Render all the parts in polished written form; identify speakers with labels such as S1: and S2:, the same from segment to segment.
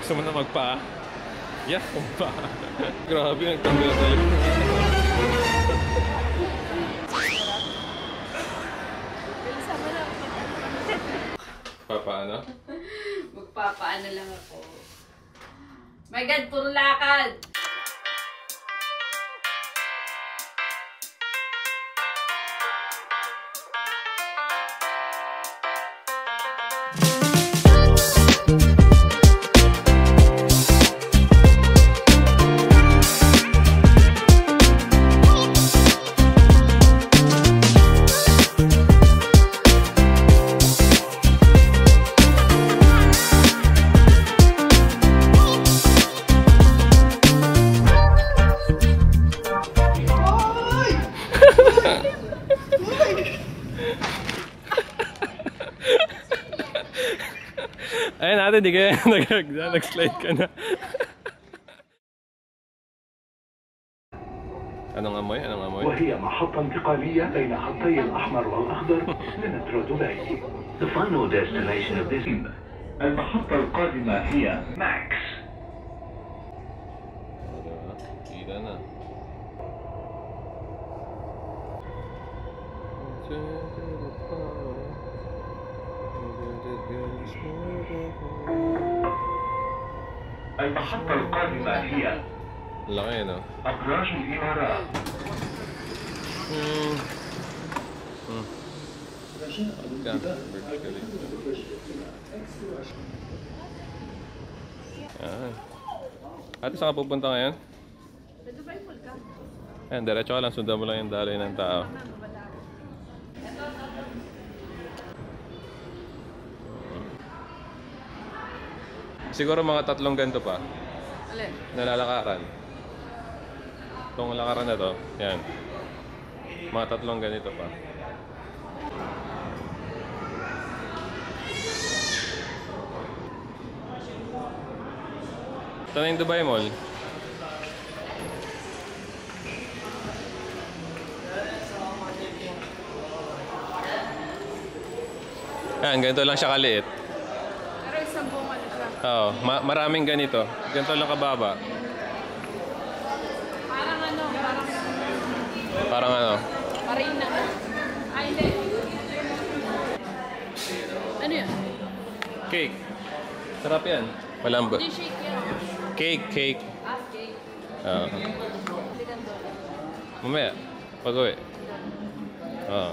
S1: Gusto mo na magpa? Yeah, kumpa. Grabe, nagtanggal tayo. Papaano?
S2: Magpapaano lang ako. My God, puro lakad!
S1: Ayun natin, di kaya nag-slide ka na. Anong amoy? Anong amoy?
S3: وهي محطة انتقالية بين خطي الأحمر والأخضر لمترو دبي. The final destination of this المحطة القادمة هي ماكس.
S1: Kita na.
S3: المحطة القادمة هي
S1: Laki, no?
S3: أبراج الإمارات. Ate, saan ka pupunta ngayon?
S2: Sa Dubai Mall ka.
S1: Ayan, diretso ka lang. Sundan mo lang yung daloy ng tao. Siguro mga 3 ganito pa.
S2: Alin?
S1: Nalalakaran. Itong lakaran na to. Yan. Mga 3 ganito pa. Ito na yung Dubai Mall. Yan, ganito lang siya kaliit.
S2: Pero isang buong ano siya.
S1: Oo, maraming ganito. Ganito lang kababa.
S2: Parang ano,
S1: Parang ano?
S2: marina. Ay, hindi. Ano yan?
S1: Cake. Sarap yan. Malambot.
S2: Hindi shake yan.
S1: Cake, cake.
S2: Ah, cake.
S1: Oo.
S2: Hindi ganito.
S1: Mamaya, pag-uwi. Oo.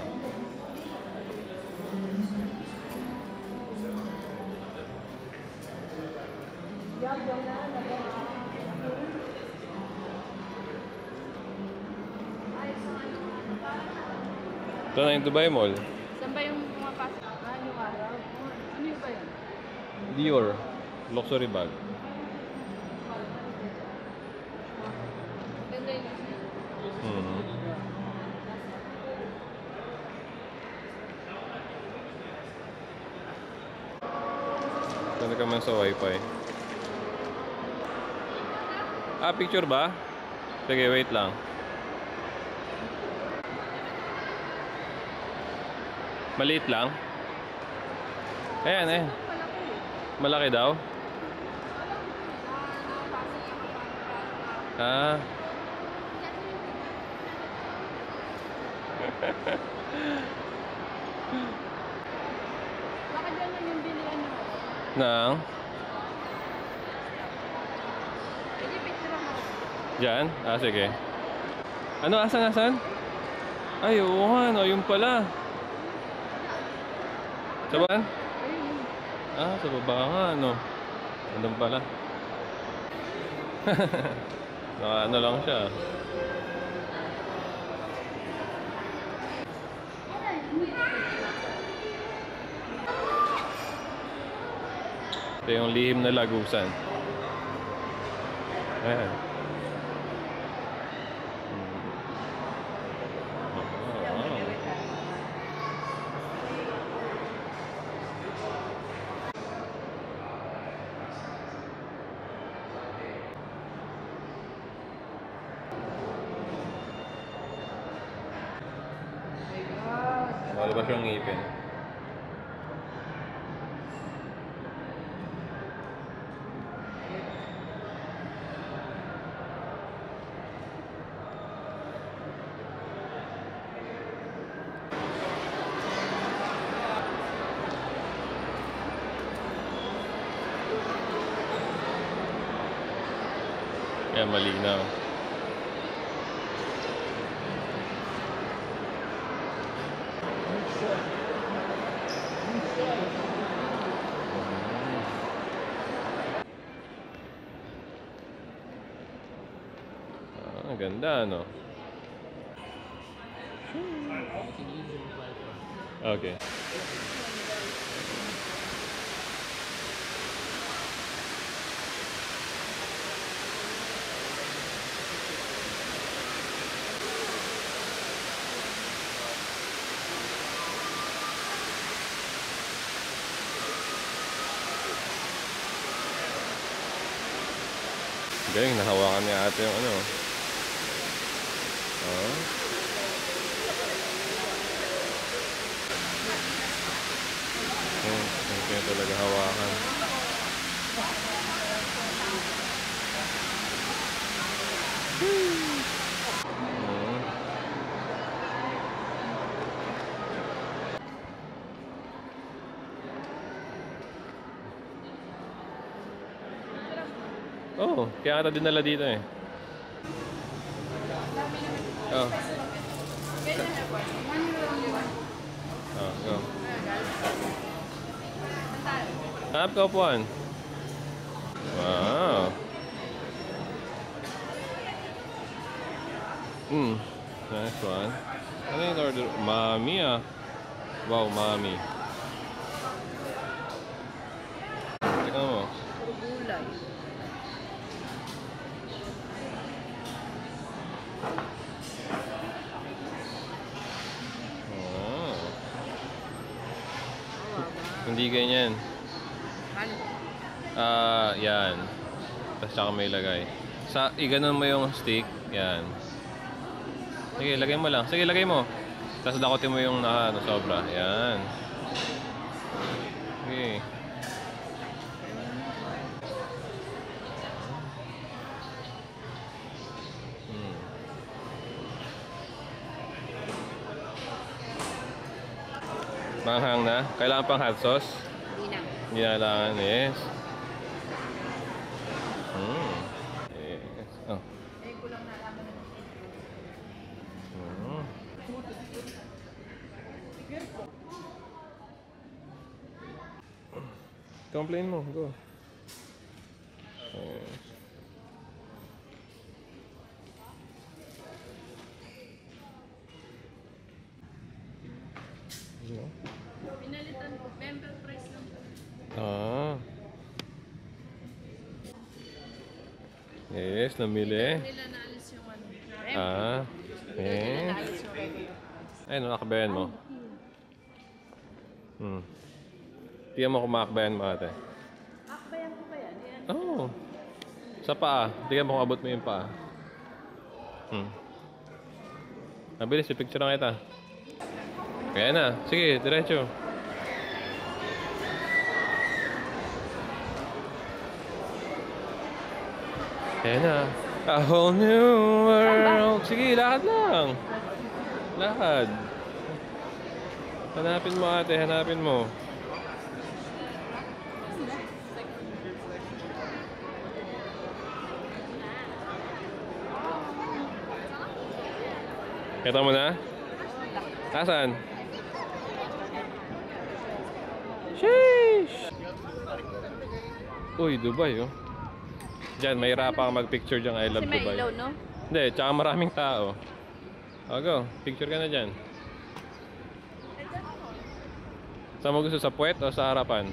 S1: Ito na yung Dubai Mall.
S2: Saan ba yung pumapasok? Ah, yung araw. Ano yung ba yan?
S1: Dior. Luxury bag.
S2: Ganda yung
S1: Saan ka man sa wifi? Ah, picture ba? Sige, wait lang. Maliit lang? Ayan, eh. Malaki daw? Ah.
S2: Bakit ganyan yung bilihan nyo?
S1: Nang?
S2: Pwede picture ako.
S1: Diyan? Ah, sige. Ano? Asan? Asan? Ay, oo nga, no. Yung pala. Sa baan? Ah, sa baba nga, no. Andun pala. Ano lang siya. Ito yung lihim na lagusan. Ayan. Wala ba siyang ngipin? Kaya malinaw. Ang ganda, no? Okay. Galing, nahawakan niya ate yung ano. Oh. Kaya talaga hawakan. Oh, kaya ata dinala dito eh. Oh. Oh, go. Hanap ka upuan. Wow. Nice one. Ano yung order? Mami ah. Wow, mami. Tingnan mo.
S2: Gulay.
S1: Hindi ganyan.
S2: Ano?
S1: Yan. Tapos tsaka may lagay. Iganon mo yung stick. Yan. Sige, lagay mo lang. Sige, lagay mo. Tapos dakotin mo yung sobra. Yan. Okay. Manghang na? Kailangan pang hot sauce?
S2: Hindi na.
S1: Hindi na kailangan, yes. Yes. Oh.
S2: Eh, kulang na naman ng
S1: Complain mo, go. Yes. No?
S2: Pinalitan ko, member price lang.
S1: Yes, namili.
S2: Nila naalis yung ano.
S1: Yes.
S2: Naalis yung regular.
S1: Ayun, nakabayan mo. Tingnan mo kung makakabayan mo ate.
S2: Akbayan ko ba yan? Yan.
S1: Oh. Sa paa. Tingnan mo kung abot mo yung paa. Mabilis, picture lang kita. Kaya na. Sige, diretso. Kaya na. A whole new world. Sige, lakad lang. Lakad. Hanapin mo ate, hanapin mo. Kita mo na? Asan? Sheesh! Uy, Dubai oh. Diyan, mahirapan kang mag-picture dyan. I love
S2: Kasi may
S1: Dubai.
S2: ilaw, no?
S1: Hindi, tsaka maraming tao. O, go. Picture ka na dyan. Saan mo gusto? Sa puwet o sa harapan?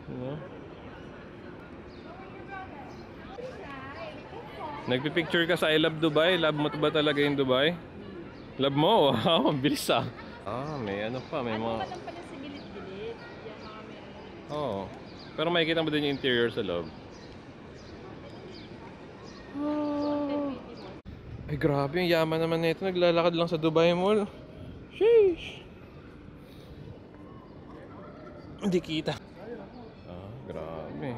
S1: Ano? Nagpipicture ka sa I love Dubai? Love mo ba talaga yung Dubai? Love mo? Wow, ang bilis ah. May ano pa, may mga...
S2: Ano pa lang pala sa gilid-gilid? Yan mga meron.
S1: Oo. Pero makikita mo din yung interior sa loob. Ay grabe, yung yaman naman nito. Naglalakad lang sa Dubai Mall. Sheesh! Hindi kita. Grabe.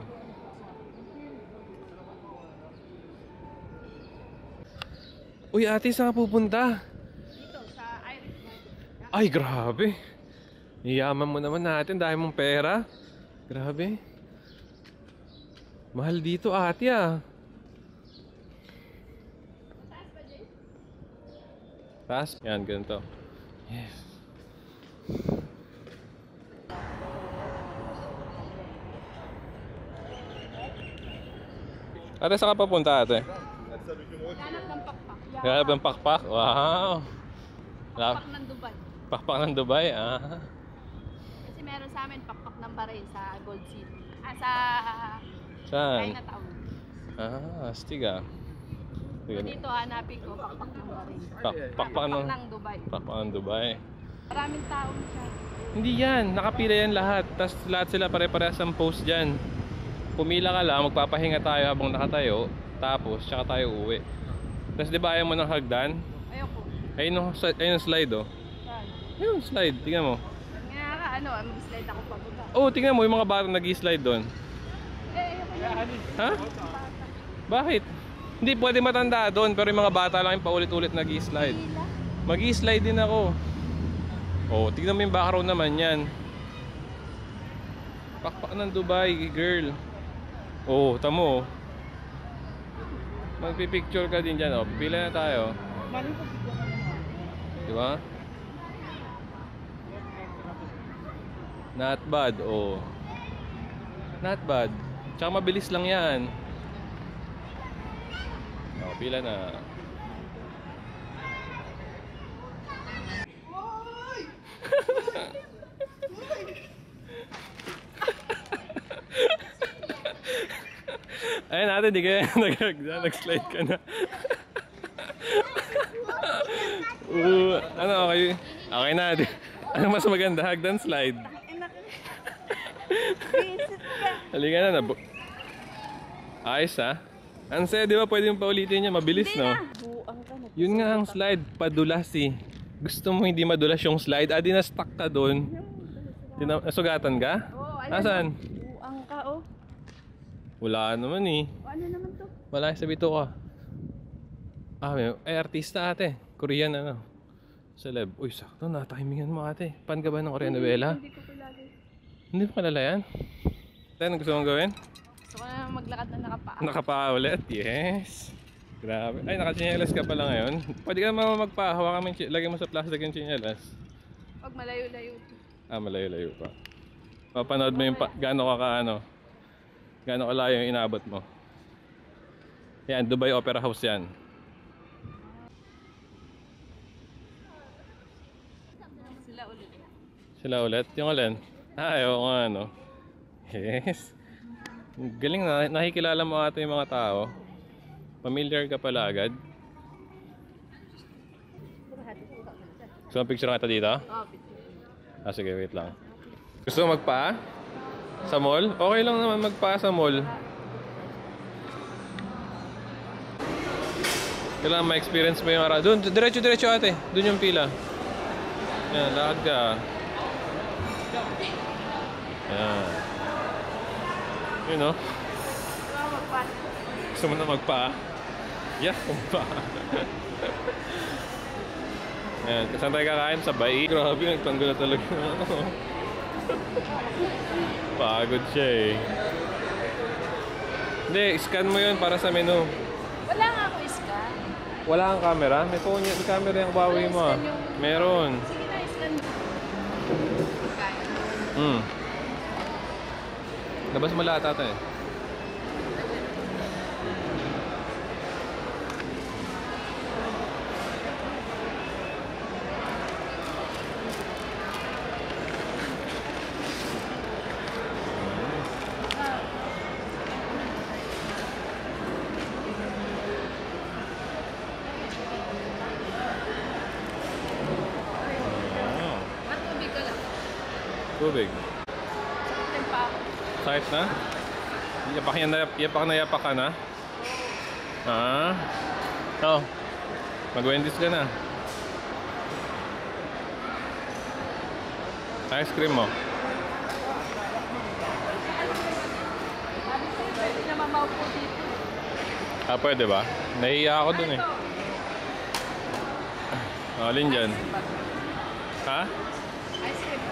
S1: Uy ate, saan ka pupunta?
S2: Dito, sa Irish Market.
S1: Ay grabe. Yaman mo naman natin dahil mong pera. Grabe. Mahal dito ate ah. Taas? Yan, ganito. Yes. Ate, saan ka papunta ate?
S2: Hanap ng pakpak.
S1: Hanap ng pakpak? Wow!
S2: Pakpak ng Dubai.
S1: Pakpak ng Dubai? Ah.
S2: Kasi meron sa amin pakpak ng Bahrain sa Gold City. Sa
S1: Saan?
S2: Chinatown.
S1: Ah, astig ah.
S2: So dito hanapin ko pakpak ng Bahrain.
S1: Pakpak
S2: ng Dubai.
S1: Pakpak ng Dubai.
S2: Maraming tao siya.
S1: Hindi yan, nakapila yan lahat. Tapos lahat sila pare-parehas ang post dyan. Pumila ka lang, magpapahinga tayo habang nakatayo. Tapos, tsaka tayo uwi. Tapos di ba ayaw mo ng hagdan?
S2: Ayoko.
S1: Ayun yung slide oh.
S2: Saan?
S1: Ayun slide, tingnan mo.
S2: Nga ka, mag-slide ako pa baba.
S1: Oh, tingnan mo yung mga bata nag-slide doon.
S2: Ayoko yan.
S1: Ha? Bakit? Hindi pwede matanda doon, pero yung mga bata lang yung paulit-ulit nag-slide. Mag-slide din ako. Oh, tingnan mo yung background naman yan. Pakpak ng Dubai, girl. Oh, tamo. Magpipicture ka din dyan, oh. Pila na tayo.
S2: Maling ko bigyan ka naman.
S1: Di ba? Not bad, oh. Not bad. Tsaka mabilis lang yan. Oh, pila na. Ayun natin, di ka nag-slide ka na. Ano, okay? Okay na. Ano mas maganda? Hagdan slide. Halika na. Ayos ha? Anse, di ba pwede yung paulitin niya? Mabilis, no? Yun nga ang slide. Padulas eh. Gusto mo hindi madulas yung slide? Di na-stuck ka doon. Nasugatan ka?
S2: Oo, ayan.
S1: Nasaan?
S2: Buang ka, oh.
S1: Wala naman eh.
S2: Ano naman to?
S1: Wala sa bito ka. Ay, artista ate. Korean ano. Celeb. Uy, sakto na. Timingan mo ate. Pan ka ba ng Korean novela?
S2: Hindi ko kilala.
S1: Hindi mo kilala yan? Ano gusto mong gawin?
S2: Gusto ko na maglakad na nakapaa.
S1: Nakapaa ulit? Yes. Grabe. Ay, nakachinelas ka pala ngayon. Pwede ka magpaa. Hawakan mo lagyan mo sa plastic yung chinelas.
S2: Pag malayo-layo.
S1: Malayo-layo pa. Mapanood mo yung gaano kalayo yung inabot mo. Yan, Dubai Opera House yan.
S2: Sila ulit.
S1: Sila ulit? Yung alin? Ayaw ko ano. Yes. Galing na, nakikilala mo ata yung mga tao. Familiar ka pala agad. Gusto mo picture nga ito dito?
S2: Oh,
S1: Sige, wait lang. Gusto mo magpa? Sa mall? Okay lang naman magpa sa mall. Kailangan ma-experience mo yung araw. Doon, diretso ate. Doon yung pila. Yan, lakad ka. Yan. Yun no? Gusto mo na magpa? Yeah, magpa. Yan, saan tayo kakain? Sa Bai. Grabe, nagtanggal na talaga. Pagod siya eh. Hindi, scan mo yun para sa menu.
S2: wala nga ako scan.
S1: Wala kang camera? May phone yung camera yung Huawei mo ah. Meron.
S2: Sige na, scan mo.
S1: Labas mo lahat ata eh.
S2: Matubig ka lang.
S1: Tubig.
S2: Sakit pa ako.
S1: Sakit na? Yapak ka na? Ah? Oh. Mag-Wendy's ka na. Ice cream mo.
S2: Sabi ko, pwede na mamaupo dito.
S1: Pwede ba? Nahiya ako dun eh. Alin dyan? Ha?
S2: Ice cream.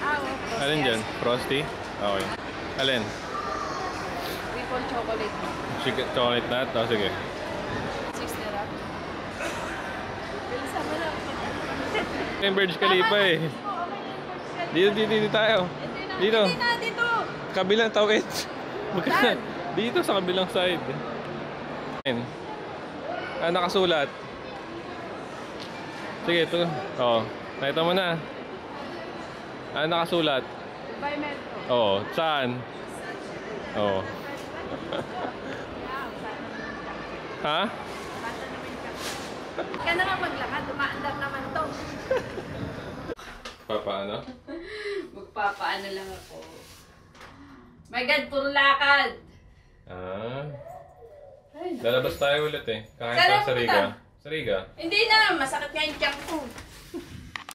S2: Oo.
S1: Alin dyan? Frosty? Okay. Alin?
S2: triple chocolate.
S1: Chicken chocolate nut? O, sige.
S2: 6 lira. Bilisan mo lang.
S1: Yung Burj Khalifa eh. Dito tayo. Dito.
S2: Hindi na, dito.
S1: Kabilang tawid.
S2: Saan?
S1: Dito sa kabilang side. Nakasulat. Sige, ito. Oo. Nakita mo na. Nakasulat.
S2: Dubai Metro.
S1: Oo. Saan? Oo. Ha?
S2: Ka naman maglakad, umaandar naman to.
S1: Paano?
S2: Magpapaano lang ako. My God, puro lakad.
S1: Lalabas tayo ulit eh. Kain
S2: Saan
S1: tayo sa
S2: pupunta?
S1: Riga. Sa Riga?
S2: Hindi na, masakit nga yung tiyak ko.